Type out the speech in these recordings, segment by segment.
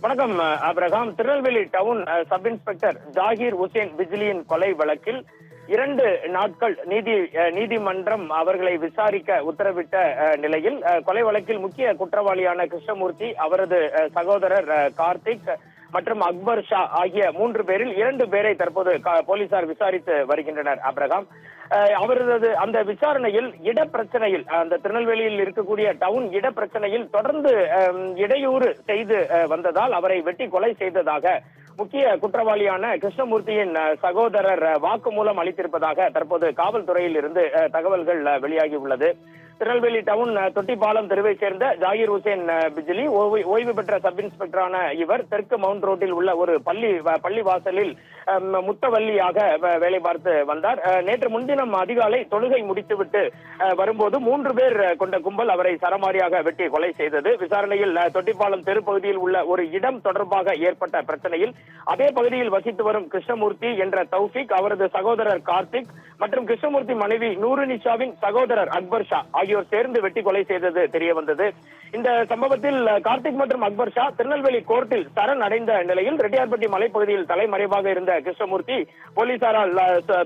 வணக்கம் Abraham. Tirunelveli town sub inspector Jakir Hussain பிஜ்லியின் கொலை வழக்கில் 2 நாட்கள் நீதிமன்றம் அவர்களை விசாரிக்க உத்தரவிட்ட நிலையில் கொலை வழக்கில் முக்கிய குற்றவாளியான கிருஷ்ணமூர்த்தி, அவரது சகோதரர் கார்த்திக் மற்றும் அக்பர் ஷா ஆகிய 3 பேரில் 2 பேரை தற்போது போலீசார் விசாரித்து வருகின்றனர். அப்ரஹாம், அவரது அந்த விசாரணையில் இடப்பிரச்சனையில், அந்த திருநெல்வேலியில் இருக்கக்கூடிய டவுன் இடப்பிரச்சனையில் தொடர்ந்து இடையூறு செய்து வந்ததால் அவரை வெட்டி கொலை செய்ததாக முக்கிய குற்றவாளியான கிருஷ்ணமூர்த்தியின் சகோதரர் வாக்குமூலம் அளித்திருப்பதாக தற்போது காவல்துறையில் இருந்து தகவல்கள் வெளியாகி உள்ளது. திருநெல்வேலி டவுன் தொட்டிப்பாலம் தெருவை சேர்ந்த ஜாகீர் உசேன் பிஜ்லி ஓய்வு பெற்ற சப் இன்ஸ்பெக்டரான இவர் தெற்கு மவுண்ட் ரோட்டில் உள்ள ஒரு பள்ளி வாசலில் முத்தவல்லியாக வேலை பார்த்து வந்தார். நேற்று முன்தினம் அதிகாலை தொழுகை முடித்துவிட்டு வரும்போது 3 பேர் கொண்ட கும்பல் அவரை சரமாரியாக வெட்டி கொலை செய்தது. விசாரணையில் தொட்டிப்பாலம் தெரு பகுதியில் உள்ள ஒரு இடம் தொடர்பாக ஏற்பட்ட பிரச்சனையில் அதே பகுதியில் வசித்து வரும் கிருஷ்ணமூர்த்தி என்ற தௌஃபிக், அவரது சகோதரர் கார்த்திக் மற்றும் கிருஷ்ணமூர்த்தி மனைவி நூருநிஷாவின் சகோதரர் அக்பர் ஷா ஆகியோர் சேர்ந்து வெட்டி கொலை செய்தது தெரிய வந்தது. இந்த சம்பவத்தில் கார்த்திக் மற்றும் அக்பர் ஷா திருநெல்வேலி கோர்ட்டில் சரண் அடைந்த நிலையில் ரெட்டியார்பட்டி மலைப்பகுதியில் தலைமறைவாக இருந்த கிருஷ்ணமூர்த்தி போலீசாரால்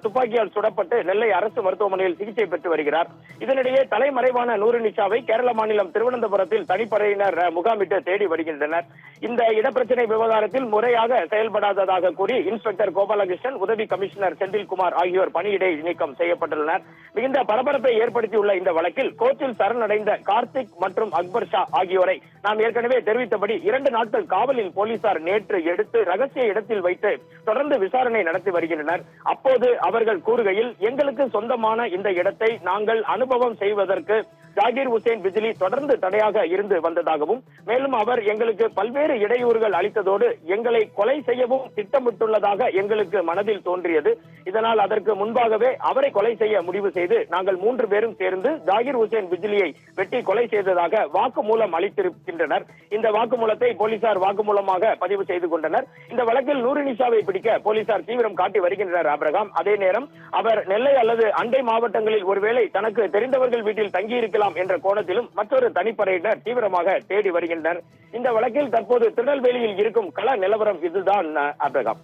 துப்பாக்கியால் சுடப்பட்டு நெல்லை அரசு மருத்துவமனையில் சிகிச்சை பெற்று வருகிறார். இதனிடையே தலைமறைவான நூருநிஷாவை கேரள மாநிலம் திருவனந்தபுரத்தில் தனிப்படையினர் முகாமிட்டு தேடி வருகின்றனர். இந்த இடப்பிரச்சனை விவகாரத்தில் முறையாக செயல்படாததாக கூறி இன்ஸ்பெக்டர் கோபாலகிருஷ்ணன், உதவி கமிஷனர் செந்தில்குமார் ஆகியோர் பணியிடை நீக்கம் செய்யப்பட்டுள்ளனர். மிகுந்த பரபரப்பை ஏற்படுத்தியுள்ள இந்த வழக்கில் கோர்ட்டில் சரணடைந்த கார்த்திக் மற்றும் அக்பர் ஷா ஆகியோரை நாம் ஏற்கனவே தெரிவித்தபடி 2 நாட்கள் காவலில் போலீசார் நேற்று எடுத்து ரகசிய இடத்தில் வைத்து தொடர்ந்து விசாரணை நடத்தி வருகின்றனர். அப்போது அவர்கள் கூறுகையில், எங்களுக்கு சொந்தமான இந்த இடத்தை நாங்கள் அனுபவம் செய்வதற்கு ஜாகீர் உசேன் பிஜ்லி தொடர்ந்து தடையாக இருந்து வந்ததாகவும், மேலும் அவர் எங்களுக்கு பல்வேறு இடையூறுகள் அளித்ததோடு எங்களை கொலை செய்யவும் திட்டமிட்டுள்ளதாக எங்களுக்கு மனதில் தோன்றியது. இதனால் அதற்கு முன்பாகவே அவரை கொலை செய்ய முடிவு செய்து நாங்கள் 3 பேரும் சேர்ந்து ஜாகீர் உசேன் பிஜ்லியை வெட்டி கொலை செய்ததாக வாக்குமூலம் அளித்திருக்கின்றனர். இந்த வாக்குமூலத்தை போலீசார் வாக்குமூலமாக பதிவு செய்து கொண்டனர். இந்த வழக்கில் நூருநிஷாவை பிடிக்க போலீசார் தீவிரம் காட்டி வருகின்றனர். அப்ரஹாம், அதே நேரம் அவர் நெல்லை அல்லது அண்டை மாவட்டங்களில் ஒருவேளை தனக்கு தெரிந்தவர்கள் வீட்டில் தங்கியிருக்கலாம் என்ற கோணத்திலும் மற்றொரு தனிப்படையினர் தீவிரமாக தேடி வருகின்றனர். இந்த வழக்கில் தற்போது திருநெல்வேலியில் இருக்கும் கள நிலவரம் இதுதான். அப்ரஹாம்.